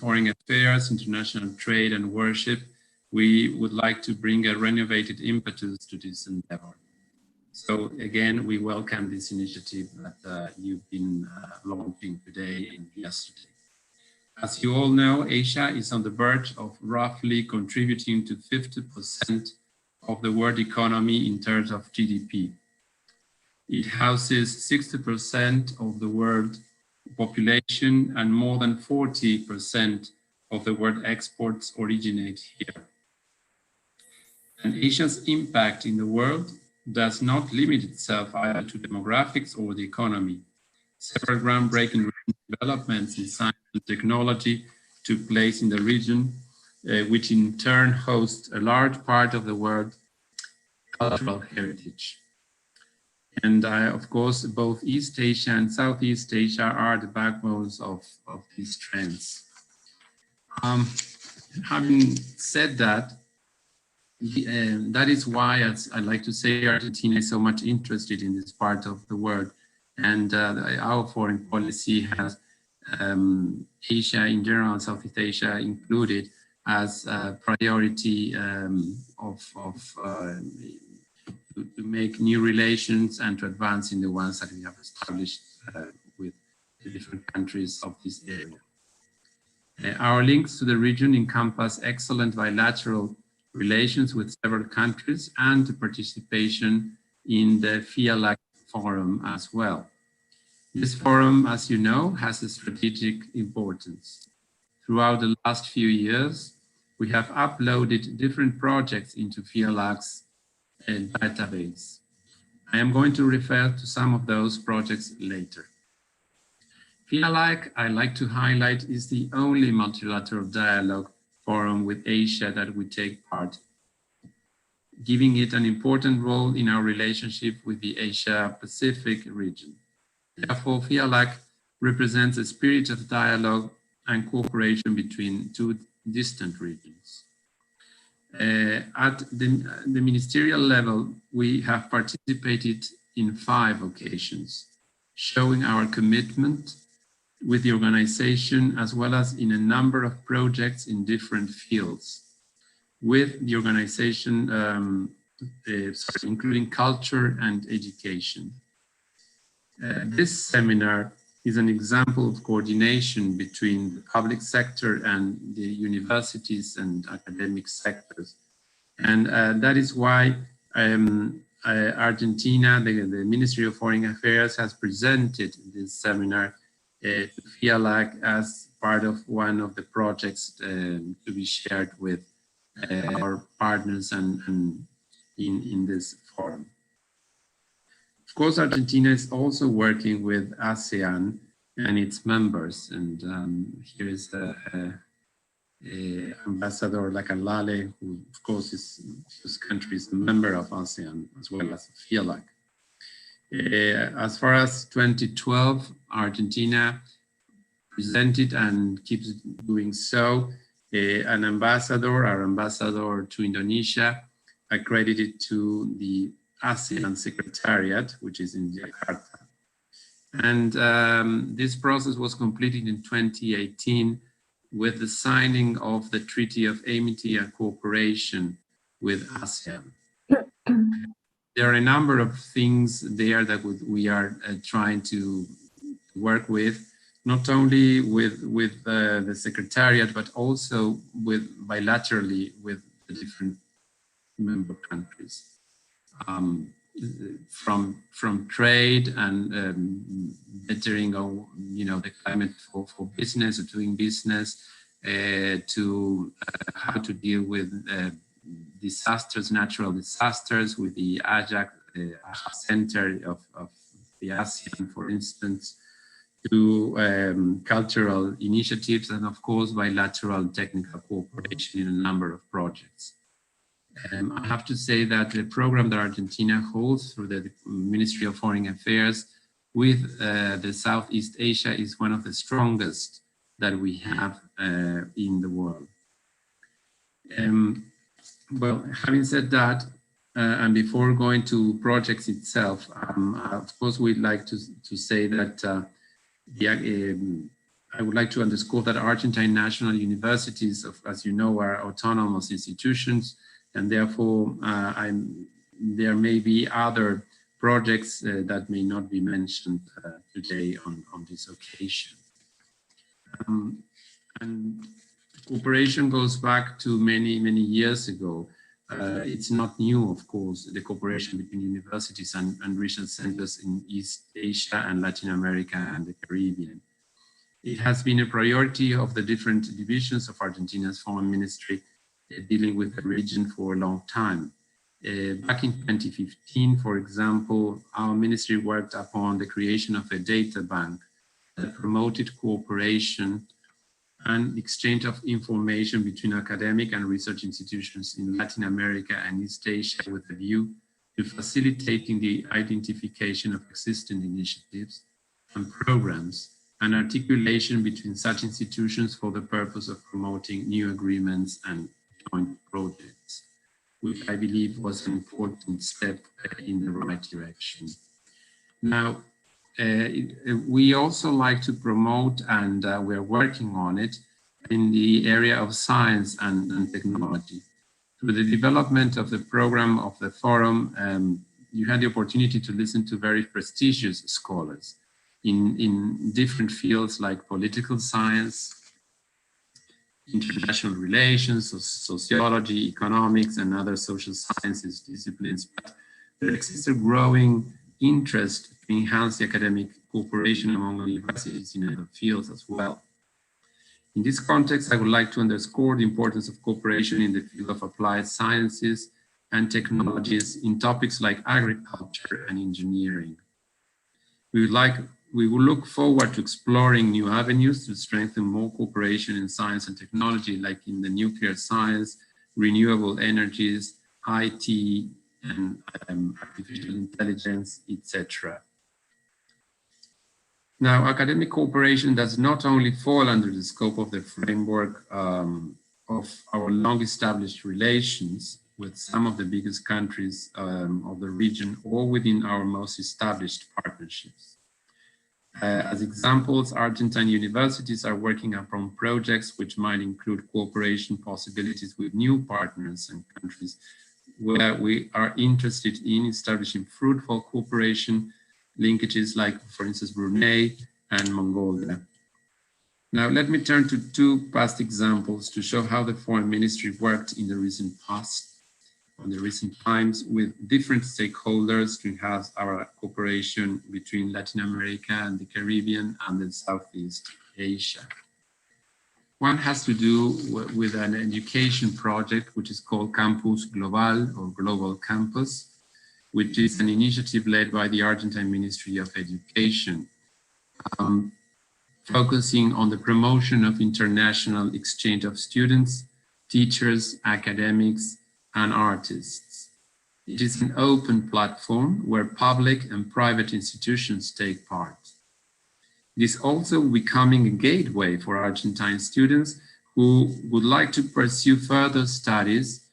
Foreign Affairs, International Trade and Worship, we would like to bring a renovated impetus to this endeavor. So again, we welcome this initiative that you've been launching today and yesterday. As you all know, Asia is on the verge of roughly contributing to 50% of the world economy in terms of GDP. It houses 60% of the world population, and more than 40% of the world exports originate here. And Asia's impact in the world does not limit itself either to demographics or the economy. Several groundbreaking developments in science and technology took place in the region, which in turn hosts a large part of the world's cultural heritage. And of course, both East Asia and Southeast Asia are the backbones of these trends. Having said that, that is why, as I like to say, Argentina is so much interested in this part of the world. And our foreign policy has Asia in general, Southeast Asia included, as a priority to make new relations and to advance in the ones that we have established with the different countries of this area. Our links to the region encompass excellent bilateral relations with several countries and the participation in the FIALAC forum as well. This forum, as you know, has a strategic importance. Throughout the last few years, we have uploaded different projects into FIALAC's database. I am going to refer to some of those projects later. FIALAC, I like to highlight, is the only multilateral dialogue forum with Asia that we take part in, giving it an important role in our relationship with the Asia-Pacific region. Therefore, FIALAC represents a spirit of dialogue and cooperation between two distant regions. At the ministerial level, we have participated in 5 occasions, showing our commitment with the organization, as well as in a number of projects in different fields with the organization, including culture and education. This seminar is an example of coordination between the public sector and the universities and academic sectors. And that is why Argentina, the Ministry of Foreign Affairs, has presented this seminar to FIALAC as part of one of the projects to be shared with our partners and in this forum. Of course, Argentina is also working with ASEAN and its members, and here is Ambassador Lacanlale, who of course this country is a member of ASEAN as well as FIALAC. As far as 2012, Argentina presented and keeps doing so an ambassador, our ambassador to Indonesia, accredited to the ASEAN Secretariat, which is in Jakarta. And this process was completed in 2018 with the signing of the Treaty of Amity and Cooperation with ASEAN. There are a number of things there that we are trying to work with, not only with the Secretariat, but also bilaterally with the different member countries. From trade and bettering of, the climate for business or doing business, to how to deal with disasters, natural disasters, with the AJAC Center of the ASEAN, for instance, to cultural initiatives, and of course bilateral technical cooperation in a number of projects. I have to say that the program that Argentina holds through the Ministry of Foreign Affairs with the Southeast Asia is one of the strongest that we have in the world. Well, having said that, and before going to projects itself, of course, we'd like to say that I would like to underscore that Argentine national universities, as you know, are autonomous institutions, and therefore there may be other projects that may not be mentioned today on this occasion. And cooperation goes back to many years ago. It's not new, of course, the cooperation between universities and research centers in East Asia and Latin America and the Caribbean. It has been a priority of the different divisions of Argentina's foreign ministry dealing with the region for a long time. Back in 2015, for example, our ministry worked upon the creation of a data bank that promoted cooperation and exchange of information between academic and research institutions in Latin America and East Asia with a view to facilitating the identification of existing initiatives and programs and articulation between such institutions for the purpose of promoting new agreements and joint projects, which I believe was an important step in the right direction. Now, we also like to promote, and we're working on it, in the area of science and technology. Through the development of the program of the forum, you had the opportunity to listen to very prestigious scholars in different fields like political science, international relations, sociology, economics, and other social sciences disciplines. But there exists a growing interest to enhance the academic cooperation among universities in other fields as well. In this context, I would like to underscore the importance of cooperation in the field of applied sciences and technologies in topics like agriculture and engineering. We will look forward to exploring new avenues to strengthen more cooperation in science and technology, like in the nuclear science, renewable energies, IT, and artificial intelligence, etc. Now, academic cooperation does not only fall under the scope of the framework of our long-established relations with some of the biggest countries of the region or within our most established partnerships. As examples, Argentine universities are working upon projects which might include cooperation possibilities with new partners and countries where we are interested in establishing fruitful cooperation linkages like, for instance, Brunei and Mongolia. Now, let me turn to two past examples to show how the Foreign Ministry worked in the recent past, in the recent times, with different stakeholders to enhance our cooperation between Latin America and the Caribbean and then Southeast Asia. One has to do with an education project which is called Campus Global or Global Campus, which is an initiative led by the Argentine Ministry of Education, focusing on the promotion of international exchange of students, teachers, academics, and artists. It is an open platform where public and private institutions take part. It is also becoming a gateway for Argentine students who would like to pursue further studies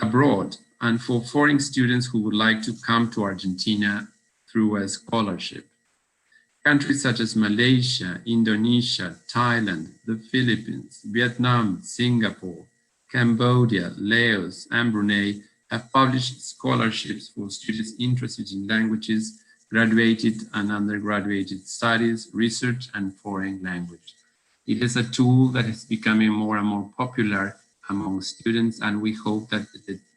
abroad, and for foreign students who would like to come to Argentina through a scholarship. Countries such as Malaysia, Indonesia, Thailand, the Philippines, Vietnam, Singapore, Cambodia, Laos, and Brunei have published scholarships for students interested in languages, graduated and undergraduate studies, research, and foreign language. It is a tool that is becoming more and more popular among students, and we hope that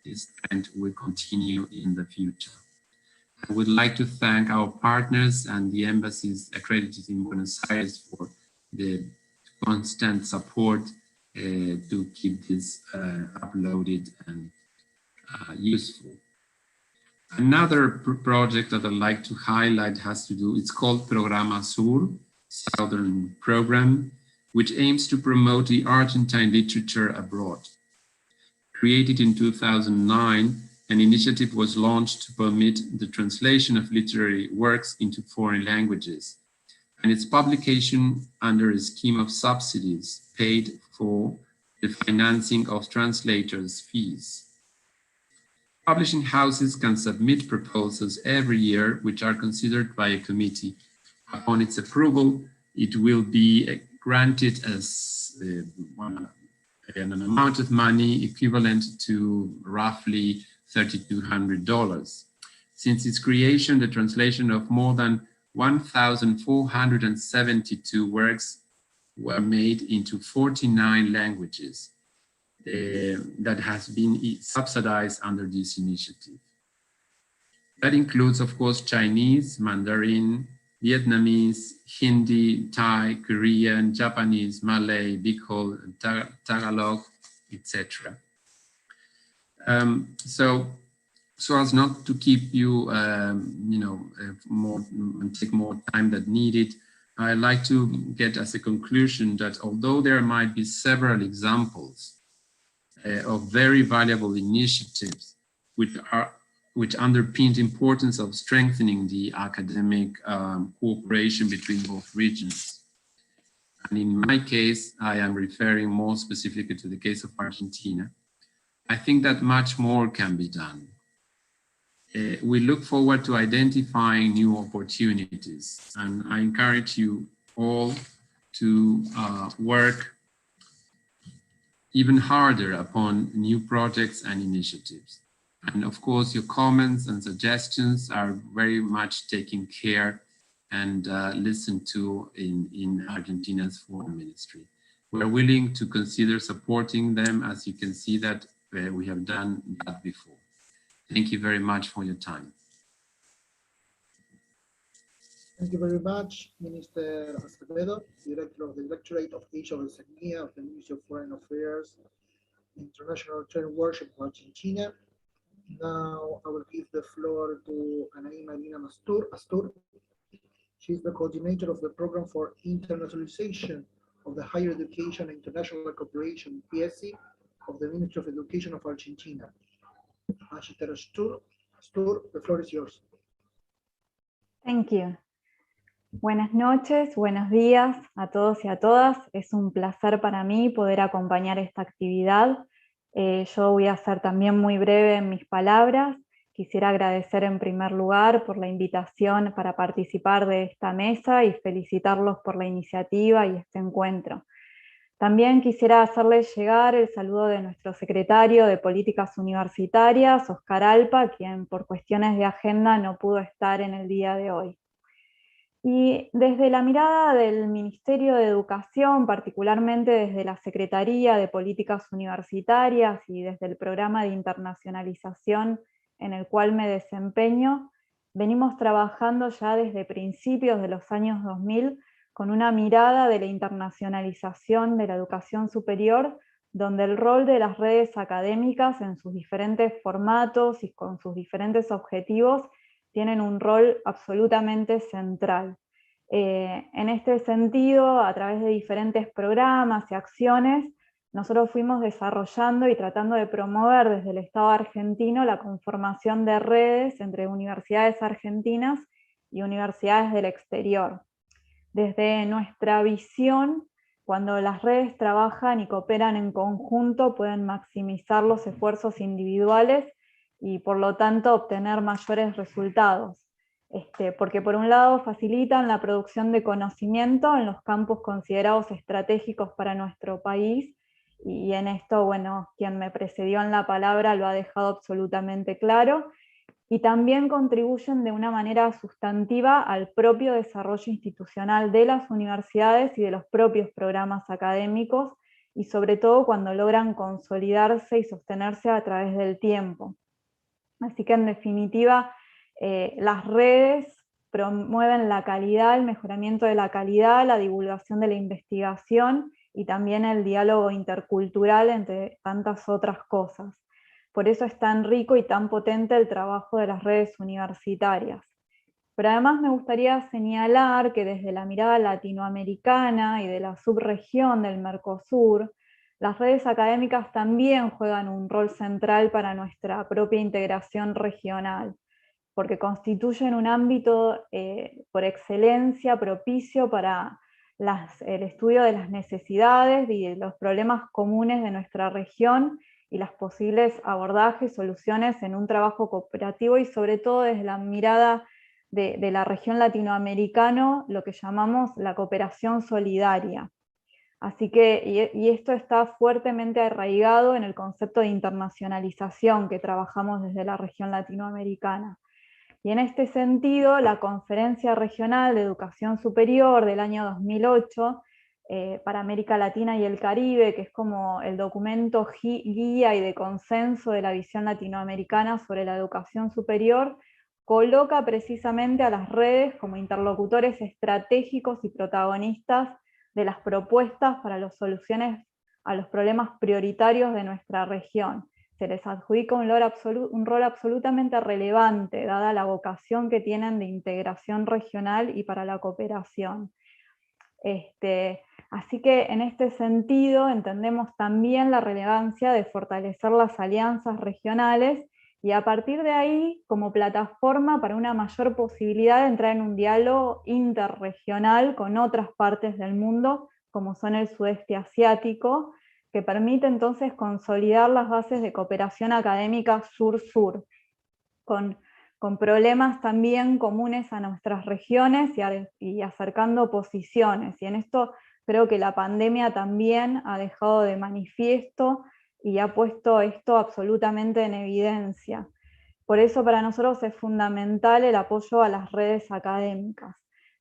this trend will continue in the future. I would like to thank our partners and the embassies accredited in Buenos Aires for the constant support to keep this uploaded and useful. Another project that I'd like to highlight has to do, it's called Programa Sur, Southern Program, which aims to promote the Argentine literature abroad. Created in 2009, an initiative was launched to permit the translation of literary works into foreign languages, and its publication under a scheme of subsidies paid for the financing of translators' fees. Publishing houses can submit proposals every year, which are considered by a committee. Upon its approval, it will be granted as an amount of money equivalent to roughly $3,200. Since its creation, the translation of more than 1,472 works were made into 49 languages that has been subsidized under this initiative. That includes, of course, Chinese, Mandarin, Vietnamese, Hindi, Thai, Korean, Japanese, Malay, Bicol, Tagalog, etc. So as not to keep you, take more time than needed, I'd like to get as a conclusion that although there might be several examples of very valuable initiatives which underpin the importance of strengthening the academic cooperation between both regions. And in my case, I am referring more specifically to the case of Argentina. I think that much more can be done. We look forward to identifying new opportunities, and I encourage you all to work even harder upon new projects and initiatives. And of course, your comments and suggestions are very much taken care and listened to in Argentina's foreign ministry. We're willing to consider supporting them, as you can see that we have done that before. Thank you very much for your time. Thank you very much, Minister Acevedo, Director of the Directorate of Asia Oceania of the Ministry of Foreign Affairs, International Trade and Worship of Argentina. Now I will give the floor to Anahí Marina Astur. She's the coordinator of the Program for Internationalization of the Higher Education and International Cooperation, PSI, of the Ministry of Education of Argentina. Astur, the floor is yours. Thank you. Buenas noches, buenos días a todos y a todas. Es un placer para mí poder acompañar esta actividad. Yo voy a ser también muy breve en mis palabras. Quisiera agradecer en primer lugar por la invitación para participar de esta mesa y felicitarlos por la iniciativa y este encuentro. También quisiera hacerles llegar el saludo de nuestro secretario de Políticas Universitarias, Oscar Alpa, quien por cuestiones de agenda no pudo estar en el día de hoy. Y desde la mirada del Ministerio de Educación, particularmente desde la Secretaría de Políticas Universitarias y desde el programa de internacionalización en el cual me desempeño, venimos trabajando ya desde principios de los años 2000 con una mirada de la internacionalización de la educación superior, donde el rol de las redes académicas en sus diferentes formatos y con sus diferentes objetivos tienen un rol absolutamente central. En este sentido, a través de diferentes programas y acciones, nosotros fuimos desarrollando y tratando de promover desde el Estado argentino la conformación de redes entre universidades argentinas y universidades del exterior. Desde nuestra visión, cuando las redes trabajan y cooperan en conjunto, pueden maximizar los esfuerzos individuales y por lo tanto obtener mayores resultados. Porque por un lado facilitan la producción de conocimiento en los campos considerados estratégicos para nuestro país, y en esto, bueno, quien me precedió en la palabra lo ha dejado absolutamente claro, y también contribuyen de una manera sustantiva al propio desarrollo institucional de las universidades y de los propios programas académicos, y sobre todo cuando logran consolidarse y sostenerse a través del tiempo. Así que en definitiva, las redes promueven la calidad, el mejoramiento de la calidad, la divulgación de la investigación y también el diálogo intercultural, entre tantas otras cosas. Por eso es tan rico y tan potente el trabajo de las redes universitarias. Pero además me gustaría señalar que desde la mirada latinoamericana y de la subregión del Mercosur, las redes académicas también juegan un rol central para nuestra propia integración regional, porque constituyen un ámbito por excelencia propicio para el estudio de las necesidades y de los problemas comunes de nuestra región y las posibles abordajes, soluciones en un trabajo cooperativo, y sobre todo desde la mirada de la región latinoamericana, lo que llamamos la cooperación solidaria. Así que, y esto está fuertemente arraigado en el concepto de internacionalización que trabajamos desde la región latinoamericana. Y en este sentido, la Conferencia Regional de Educación Superior del año 2008 para América Latina y el Caribe, que es como el documento guía y de consenso de la visión latinoamericana sobre la educación superior, coloca precisamente a las redes como interlocutores estratégicos y protagonistas de las propuestas para las soluciones a los problemas prioritarios de nuestra región. Se les adjudica un rol absolutamente relevante, dada la vocación que tienen de integración regional y para la cooperación. Así que en este sentido entendemos también la relevancia de fortalecer las alianzas regionales y a partir de ahí como plataforma para una mayor posibilidad de entrar en un diálogo interregional con otras partes del mundo, como son el Sudeste Asiático, que permite entonces consolidar las bases de cooperación académica sur-sur, con problemas también comunes a nuestras regiones y acercando posiciones. Y en esto creo que la pandemia también ha dejado de manifiesto y ha puesto esto absolutamente en evidencia. Por eso para nosotros es fundamental el apoyo a las redes académicas.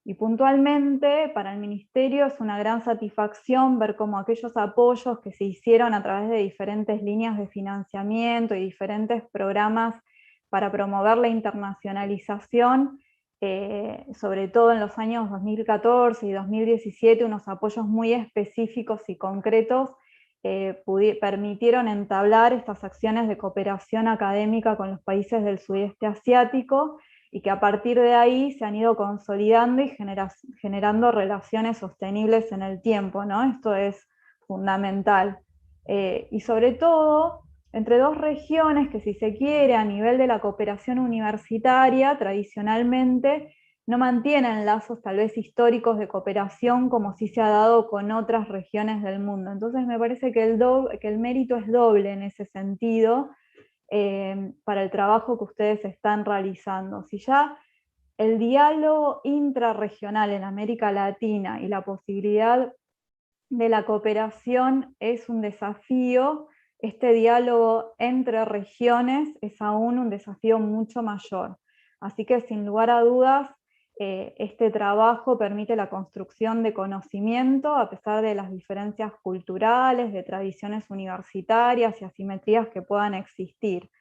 Y puntualmente para el Ministerio es una gran satisfacción ver cómo aquellos apoyos que se hicieron a través de diferentes líneas de financiamiento y diferentes programas para promover la internacionalización, sobre todo en los años 2014 y 2017, unos apoyos muy específicos y concretos permitieron entablar estas acciones de cooperación académica con los países del sudeste asiático, y que a partir de ahí se han ido consolidando y generando relaciones sostenibles en el tiempo, ¿no? Esto es fundamental. Y sobre todo, entre dos regiones que, si se quiere, a nivel de la cooperación universitaria, tradicionalmente no mantienen lazos tal vez históricos de cooperación como sí se ha dado con otras regiones del mundo. Entonces me parece que el mérito es doble en ese sentido, para el trabajo que ustedes están realizando. Si ya el diálogo intrarregional en América Latina y la posibilidad de la cooperación es un desafío, este diálogo entre regiones es aún un desafío mucho mayor. Así que sin lugar a dudas, este trabajo permite la construcción de conocimiento a pesar de las diferencias culturales, de tradiciones universitarias y asimetrías que puedan existir.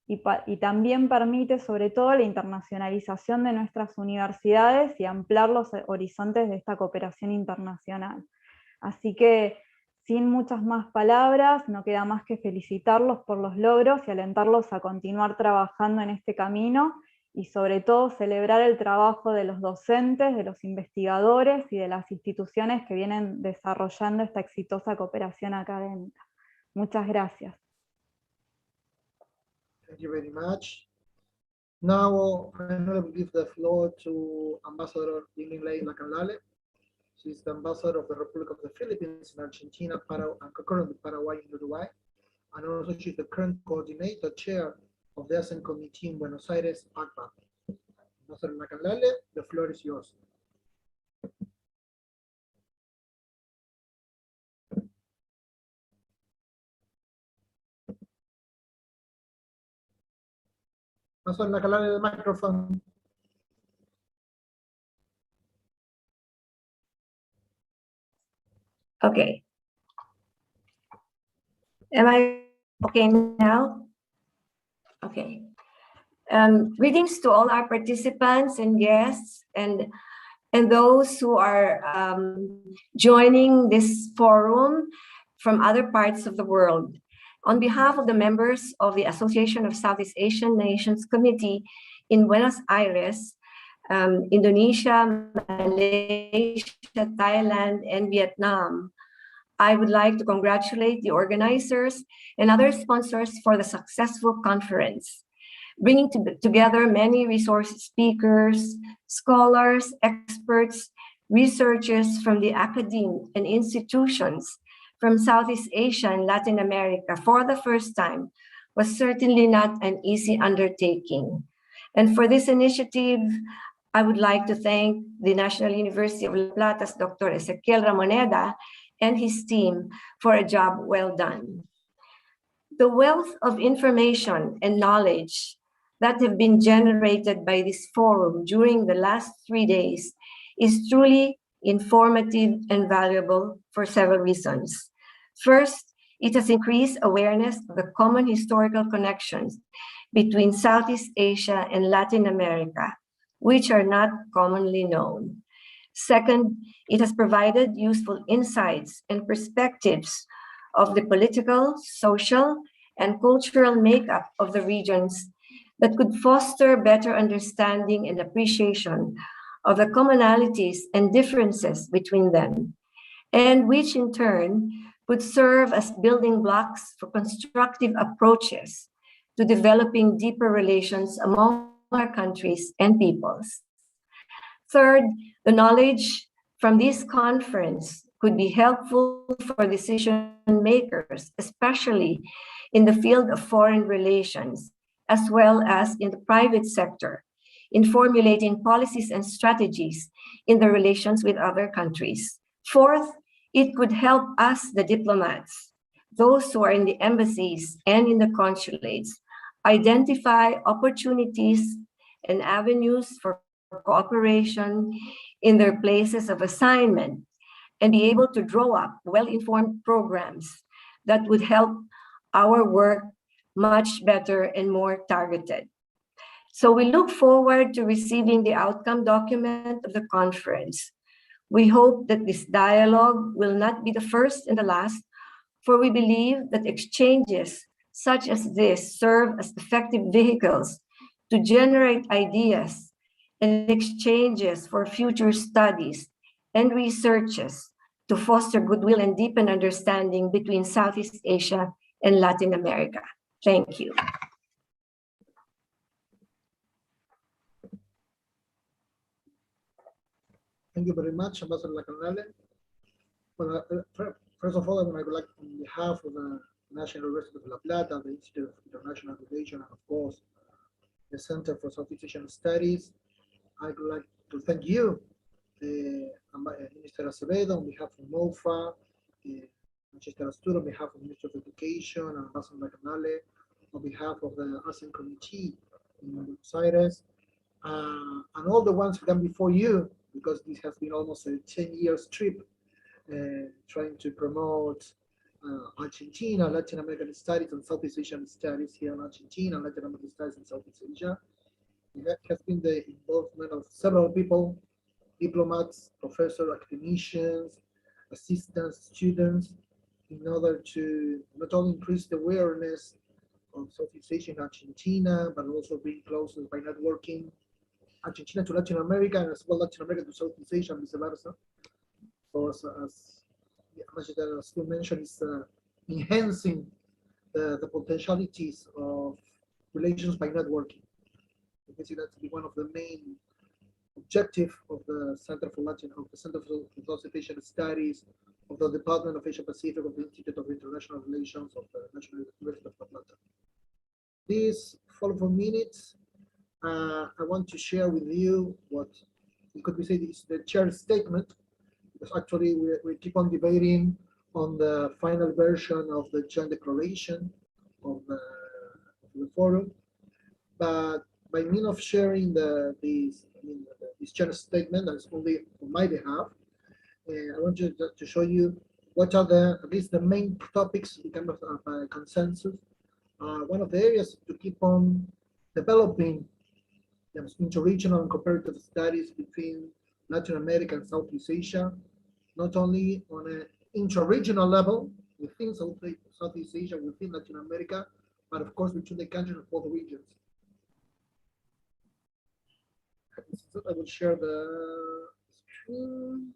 Y también permite sobre todo la internacionalización de nuestras universidades y ampliar los horizontes de esta cooperación internacional. Así que sin muchas más palabras, no queda más que felicitarlos por los logros y alentarlos a continuar trabajando en este camino, y sobre todo celebrar el trabajo de los docentes, de los investigadores y de las instituciones que vienen desarrollando esta exitosa cooperación académica. Muchas gracias. Thank you very much. Now, I'm going to give the floor to Ambassador Linglingay Lacanlale. She's the ambassador of the Republic of the Philippines in Argentina, currently Paraguay and Uruguay. And also she's the current coordinator chair of the ASEAN Committee in Buenos Aires, ACPA. Ambassador Lacanlale, the floor is yours. Ambassador Lacanlale, the microphone. Okay. Am I okay now? Okay. Greetings to all our participants and guests and those who are joining this forum from other parts of the world. On behalf of the members of the Association of Southeast Asian Nations Committee in Buenos Aires, Indonesia, Malaysia, Thailand, and Vietnam, I would like to congratulate the organizers and other sponsors for the successful conference, bringing together many resource speakers, scholars, experts, researchers from the academe and institutions from Southeast Asia and Latin America for the first time was certainly not an easy undertaking. And for this initiative, I would like to thank the National University of La Plata's Dr. Ezequiel Ramoneda and his team for a job well done. The wealth of information and knowledge that have been generated by this forum during the last 3 days is truly informative and valuable for several reasons. First, it has increased awareness of the common historical connections between Southeast Asia and Latin America, which are not commonly known. Second, it has provided useful insights and perspectives of the political, social, and cultural makeup of the regions that could foster better understanding and appreciation of the commonalities and differences between them, and which in turn would serve as building blocks for constructive approaches to developing deeper relations among our countries and peoples. Third, the knowledge from this conference could be helpful for decision makers, especially in the field of foreign relations, as well as in the private sector, in formulating policies and strategies in the relations with other countries. Fourth, it could help us, the diplomats, those who are in the embassies and in the consulates, identify opportunities and avenues for cooperation in their places of assignment and be able to draw up well-informed programs that would help our work much better and more targeted. So we look forward to receiving the outcome document of the conference. We hope that this dialogue will not be the first and the last, for we believe that exchanges such as this serve as effective vehicles to generate ideas and exchanges for future studies and researches to foster goodwill and deepen understanding between Southeast Asia and Latin America. Thank you. Thank you very much, Ambassador Lacanlale. Well, first of all, I would like, on behalf of the National University of La Plata, the Institute of International Relations, and of course, the Center for Southeast Asian Studies, I would like to thank you, Minister Acevedo, on behalf of MOFA, Manchester Astur, on behalf of the Minister of Education, and Ambassador Lacanlale, on behalf of the ASEAN Committee in Buenos Aires, and all the ones who come before you, because this has been almost a 10-year trip trying to promote Argentina, Latin American studies, and Southeast Asian studies here in Argentina, Latin American studies in Southeast Asia. That has been the involvement of several people, diplomats, professors, academicians, assistants, students, in order to not only increase the awareness of Southeast Asia and Argentina, but also bring closer by networking Argentina to Latin America, and as well Latin America to Southeast Asia, and vice versa. So as Astur mentioned, is enhancing the potentialities of relations by networking. I see that to be one of the main objectives of the Center for Southeast Asian Studies, of the Department of Asia Pacific of the Institute of International Relations of the National University of La Plata. These following minutes, I want to share with you what it could be said is the chair statement, because actually we keep on debating on the final version of the joint declaration of the forum, but by means of sharing this chair statement, that's only on my behalf, I want to show you what are at least the main topics in terms of consensus. One of the areas to keep on developing interregional and comparative studies between Latin America and Southeast Asia, not only on an interregional level within Southeast Asia, within Latin America, but of course between the countries of both regions. So I will share the screen.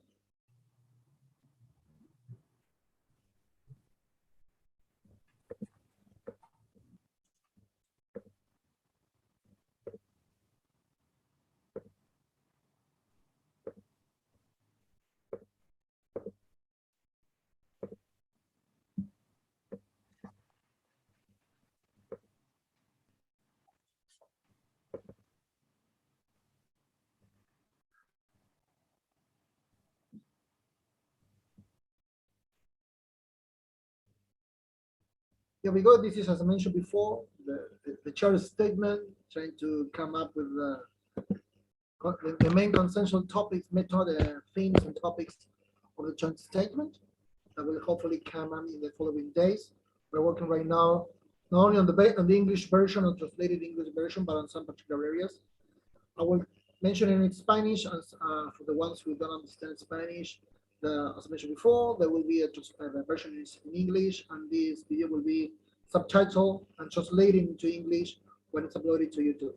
Here we go. This is, as I mentioned before, the Cierre statement, trying to come up with the main consensual topics, method, themes, and topics of the joint statement that will hopefully come up in the following days. We're working right now not only on the English version or translated English version, but on some particular areas. I will mention it in Spanish for the ones who don't understand Spanish. As I mentioned before, there will be a version in English, and this video will be subtitled and translated into English when it's uploaded to YouTube.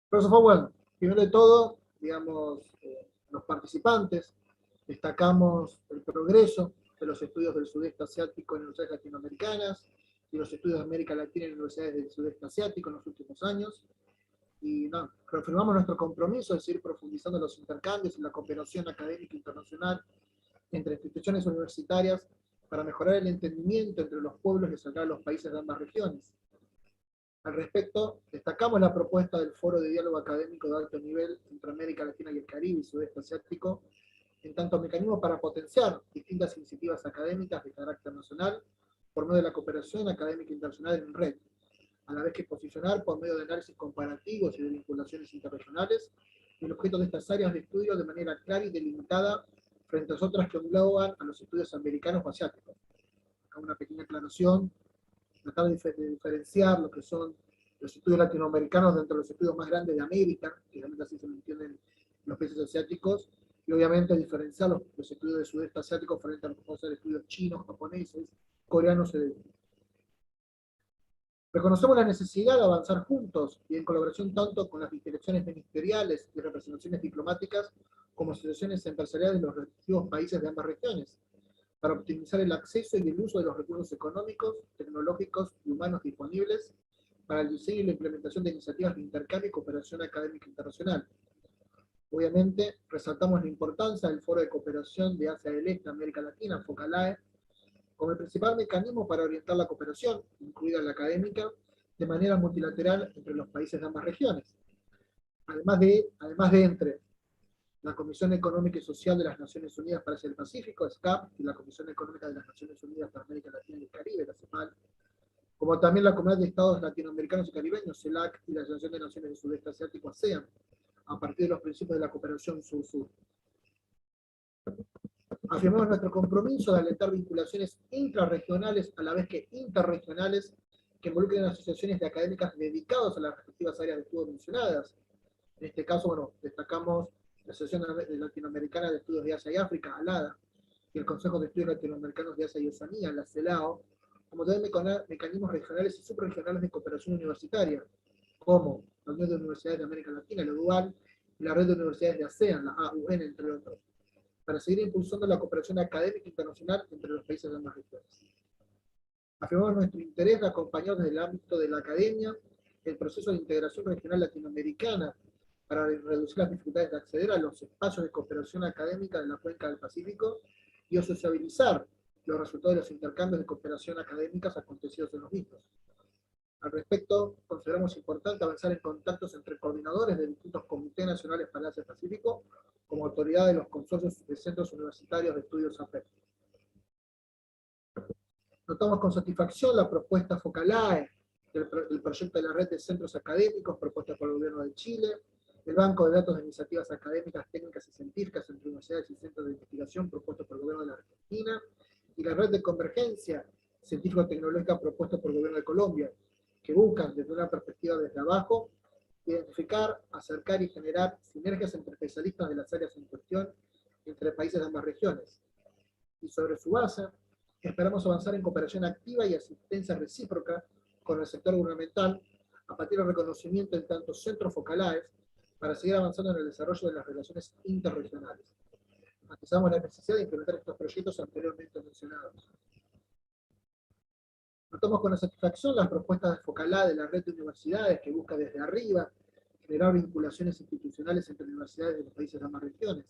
First of all, bueno, primero de todo, digamos, los participantes, destacamos el progreso de los estudios del Sudeste Asiático en universidades latinoamericanas y los estudios de América Latina en universidades del Sudeste Asiático en los últimos años. Y no, reafirmamos nuestro compromiso de seguir profundizando los intercambios y la cooperación académica internacional entre instituciones universitarias para mejorar el entendimiento entre los pueblos y acercar a los países de ambas regiones. Al respecto, destacamos la propuesta del Foro de Diálogo Académico de Alto Nivel entre América Latina y el Caribe y Sudeste Asiático, en tanto mecanismo para potenciar distintas iniciativas académicas de carácter nacional por medio de la cooperación académica internacional en red, a la vez que posicionar por medio de análisis comparativos y de vinculaciones interregionales el objeto de estas áreas de estudio de manera clara y delimitada frente a otras que engloban a los estudios americanos o asiáticos. Acá una pequeña aclaración, tratar de diferenciar lo que son los estudios latinoamericanos dentro de los estudios más grandes de América, que realmente así se lo entienden los países asiáticos, y obviamente diferenciar los estudios de Sudeste Asiático frente a los que pueden ser estudios chinos, japoneses, coreanos, etc. Reconocemos la necesidad de avanzar juntos y en colaboración tanto con las direcciones ministeriales y representaciones diplomáticas como asociaciones empresariales de los respectivos países de ambas regiones, para optimizar el acceso y el uso de los recursos económicos, tecnológicos y humanos disponibles para el diseño y la implementación de iniciativas de intercambio y cooperación académica internacional. Obviamente, resaltamos la importancia del Foro de Cooperación de Asia del Este, América Latina, FOCALAE, como el principal mecanismo para orientar la cooperación, incluida la académica, de manera multilateral entre los países de ambas regiones. Además de entre la Comisión Económica y Social de las Naciones Unidas para Asia y el Pacífico, SCAP, y la Comisión Económica de las Naciones Unidas para América Latina y el Caribe, la CEPAL, como también la Comunidad de Estados Latinoamericanos y Caribeños, CELAC, y la Asociación de Naciones del Sudeste Asiático, ASEAN, a partir de los principios de la cooperación sur-sur. Afirmamos nuestro compromiso de alentar vinculaciones intrarregionales a la vez que interregionales que involucren asociaciones de académicas dedicadas a las respectivas áreas de estudio mencionadas. En este caso, bueno, destacamos la Asociación Latinoamericana de Estudios de Asia y África, ALADA, y el Consejo de Estudios Latinoamericanos de Asia y Oceanía, la CELAO, como también mecanismos regionales y subregionales de cooperación universitaria, como la Unión de Universidades de América Latina, la UDUAL, y la Red de Universidades de ASEAN, la AUN, entre otros, para seguir impulsando la cooperación académica internacional entre los países de ambas regiones. Afirmamos nuestro interés de acompañar desde el ámbito de la academia el proceso de integración regional latinoamericana para reducir las dificultades de acceder a los espacios de cooperación académica de la cuenca del Pacífico y sociabilizar los resultados de los intercambios de cooperación académicas acontecidos en los mismos. Al respecto, consideramos importante avanzar en contactos entre coordinadores de distintos comités nacionales para el Asia-Pacífico como autoridad de los consorcios de centros universitarios de estudios APEC. Notamos con satisfacción la propuesta FOCALAE del proyecto de la red de centros académicos propuesta por el gobierno de Chile, el banco de datos de iniciativas académicas, técnicas y científicas entre universidades y centros de investigación propuesto por el gobierno de la Argentina, y la red de convergencia científico-tecnológica propuesta por el gobierno de Colombia, que buscan desde una perspectiva desde abajo identificar, acercar y generar sinergias entre especialistas de las áreas en cuestión entre países de ambas regiones. Y sobre su base, esperamos avanzar en cooperación activa y asistencia recíproca con el sector gubernamental a partir del reconocimiento en tantos centros focalaes para seguir avanzando en el desarrollo de las relaciones interregionales. Enfatizamos la necesidad de implementar estos proyectos anteriormente mencionados. Notamos con satisfacción las propuestas de FOCALA de la red de universidades que busca desde arriba generar vinculaciones institucionales entre universidades de los países de ambas regiones.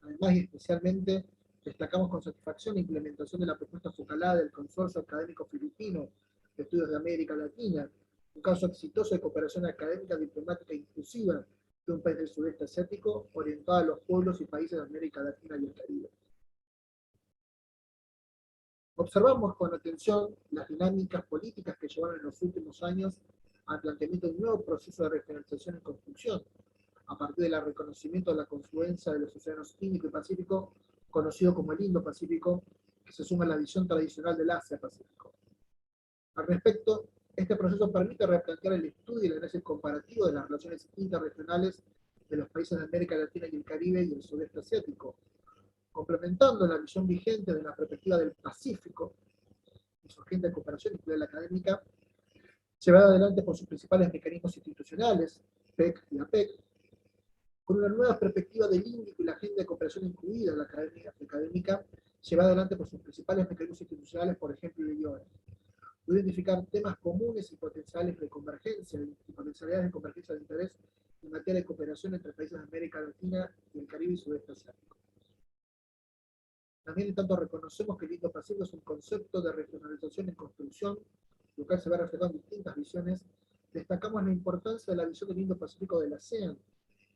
Además y especialmente destacamos con satisfacción la implementación de la propuesta FOCALA del Consorcio Académico Filipino de Estudios de América Latina, un caso exitoso de cooperación académica, diplomática e inclusiva de un país del sudeste asiático orientado a los pueblos y países de América Latina y el Caribe. Observamos con atención las dinámicas políticas que llevaron en los últimos años al planteamiento de un nuevo proceso de regionalización en construcción, a partir del reconocimiento de la confluencia de los océanos Índico y Pacífico, conocido como el Indo-Pacífico, que se suma a la visión tradicional del Asia-Pacífico. Al respecto, este proceso permite replantear el estudio y el análisis comparativo de las relaciones interregionales de los países de América Latina y el Caribe y el Sudeste Asiático, complementando la visión vigente de la perspectiva del Pacífico y su agenda de cooperación, incluida la académica, llevada adelante por sus principales mecanismos institucionales, PEC y APEC, con una nueva perspectiva del Índico y la agenda de cooperación incluida en la académica, llevada adelante por sus principales mecanismos institucionales, por ejemplo, el IOE. Identificar temas comunes y potenciales de convergencia y potencialidades de convergencia de interés en materia de cooperación entre países de América Latina y el Caribe y Sudeste Asiático. También, en tanto, reconocemos que el Indo-Pacífico es un concepto de regionalización en construcción, lo cual se ve reflejado en distintas visiones. Destacamos la importancia de la visión del Indo-Pacífico del ASEAN,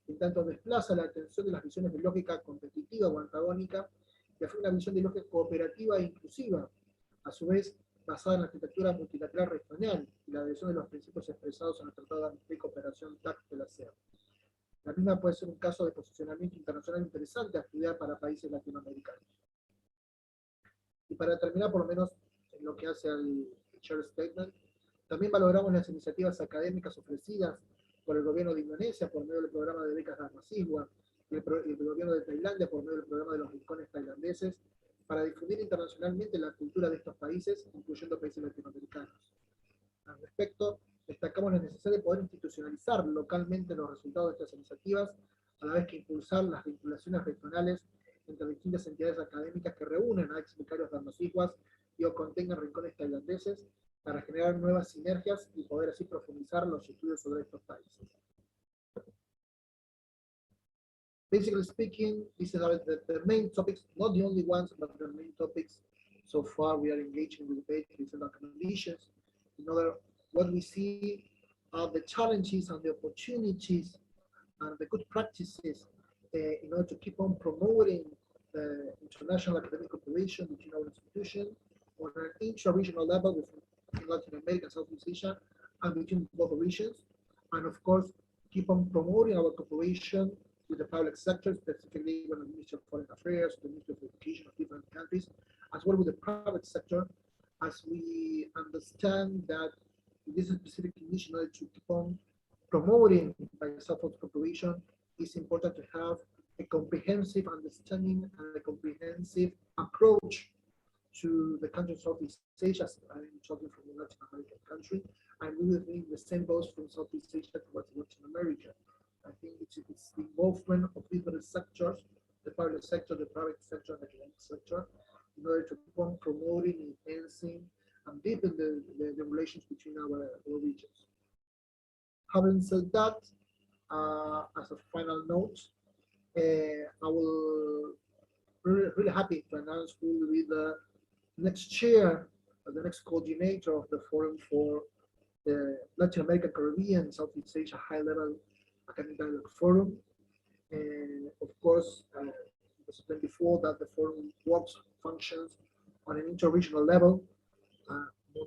en tanto desplaza la atención de las visiones de lógica competitiva o antagónica y hace una visión de lógica cooperativa e inclusiva, a su vez basada en la arquitectura multilateral regional y la adhesión de los principios expresados en el Tratado de Cooperación TAC de la ASEAN. La misma puede ser un caso de posicionamiento internacional interesante a estudiar para países latinoamericanos. Y para terminar, por lo menos en lo que hace al share statement, también valoramos las iniciativas académicas ofrecidas por el gobierno de Indonesia por medio del programa de becas de Argentina y el gobierno de Tailandia por medio del programa de los rincones tailandeses para difundir internacionalmente la cultura de estos países, incluyendo países latinoamericanos. Al respecto, destacamos la necesidad de poder institucionalizar localmente los resultados de estas iniciativas, a la vez que impulsar las vinculaciones regionales entre distintas entidades académicas que reúnen a ex-becarios de Argentina y o contengan rincones tailandeses para generar nuevas sinergias y poder así profundizar los estudios sobre estos países. Basically speaking, these are the main topics, not the only ones, but the main topics. So far, we are engaging with debate with the conditions. In order, what we see are the challenges and the opportunities and the good practices in order to keep on promoting the international academic cooperation between our institutions on an intra-regional level within Latin America and Southeast Asia and between both regions. And of course, keep on promoting our cooperation with the public sector, specifically with the Ministry of Foreign Affairs, the Ministry of Education of different countries, as well with the private sector, as we understand that this specific initiative to keep on promoting by South cooperation, it's important to have a comprehensive understanding and a comprehensive approach to the countries of Southeast Asia. I'm talking from a Latin American country, and we will think the same goes from Southeast Asia towards Latin America. I think it's the involvement of different sectors, the public sector, the private sector, and the academic sector, in order to keep on promoting, enhancing, and deepen the relations between our regions. Having said that, as a final note, I will really happy to announce who will be the next chair, the next coordinator of the Forum for the Latin America, Caribbean, Southeast Asia High-Level Academic Dialogue Forum. And of course, as I said before, that the forum works, functions on an interregional level.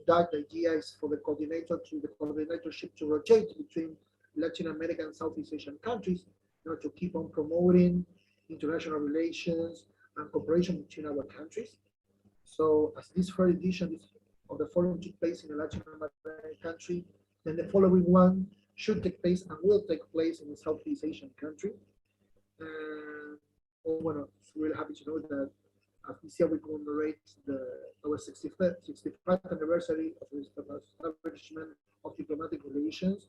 That the idea is for the coordinator to the coordinatorship to rotate between Latin America and Southeast Asian countries in order to keep on promoting international relations and cooperation between our countries. So as this first edition of the forum took place in a Latin American country, then the following one should take place and will take place in a Southeast Asian country. And well, it's really happy to know that this year we commemorate our 65th anniversary of the establishment of diplomatic relations.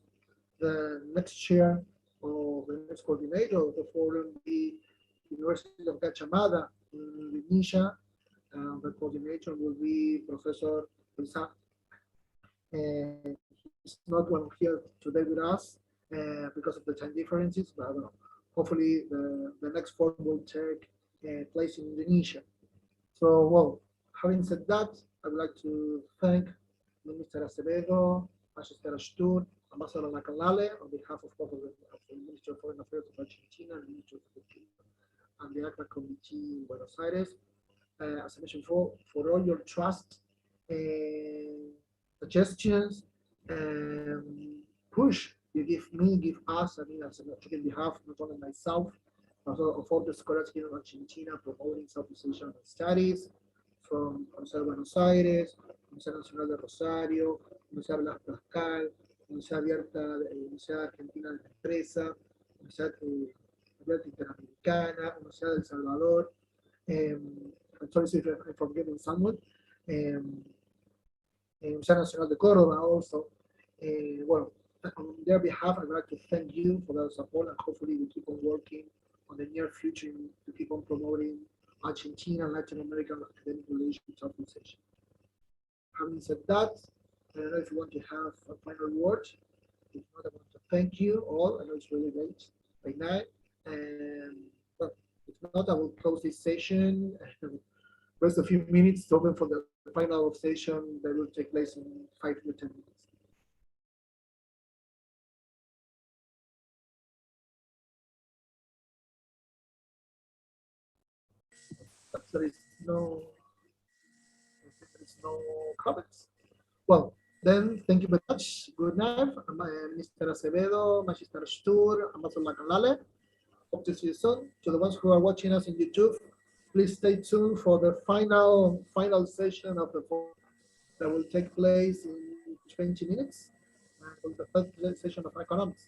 The next chair or the next coordinator of the forum will be University of Gachamada in Indonesia. The coordinator will be Professor Mesa. He's not one here today with us because of the time differences, but I don't know. Hopefully the next forum will take place in Indonesia. So, well, having said that, I would like to thank Minister Acevedo, Magister Astur, Ambassador Lacanlale, on behalf of both of the Ministry of Foreign Affairs of Argentina and the Ministry of Education and the ACMA Committee in Buenos Aires, as I mentioned before, for all your trust and suggestions and push you give me, give us. I mean, as on behalf not only myself, but also of all the scholars here in Argentina promoting Southeast Asian studies from Universidad de Buenos Aires, Universidad Nacional de Rosario, Universidad Blas Pascal, Universidad Abierta, Universidad Argentina de la Empresa, Universidad Abierta Interamericana, Universidad de El Salvador. I'm sorry if I'm forgetting someone. Universidad Nacional de Córdoba also. Well, on their behalf, I'd like to thank you for the support, and hopefully we keep on working on the near future to keep on promoting Argentina and Latin American academic relations with Southeast Asia. Having said that, I don't know if you want to have a final word. If not, I want to thank you all. I know it's really late right now. And well, if not, I will close this session. Rest a few minutes to open for the final session that will take place in 5 to 10 minutes. There is no comments. Well, then thank you very much. Good night, Mr. Acevedo, Magister Astur, Ambassador Lacanlale. Hope to see you soon. To the ones who are watching us in YouTube, please stay tuned for the final session of the forum that will take place in 20 minutes. And the third session of economics.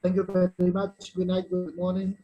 Thank you very much. Good night, good morning.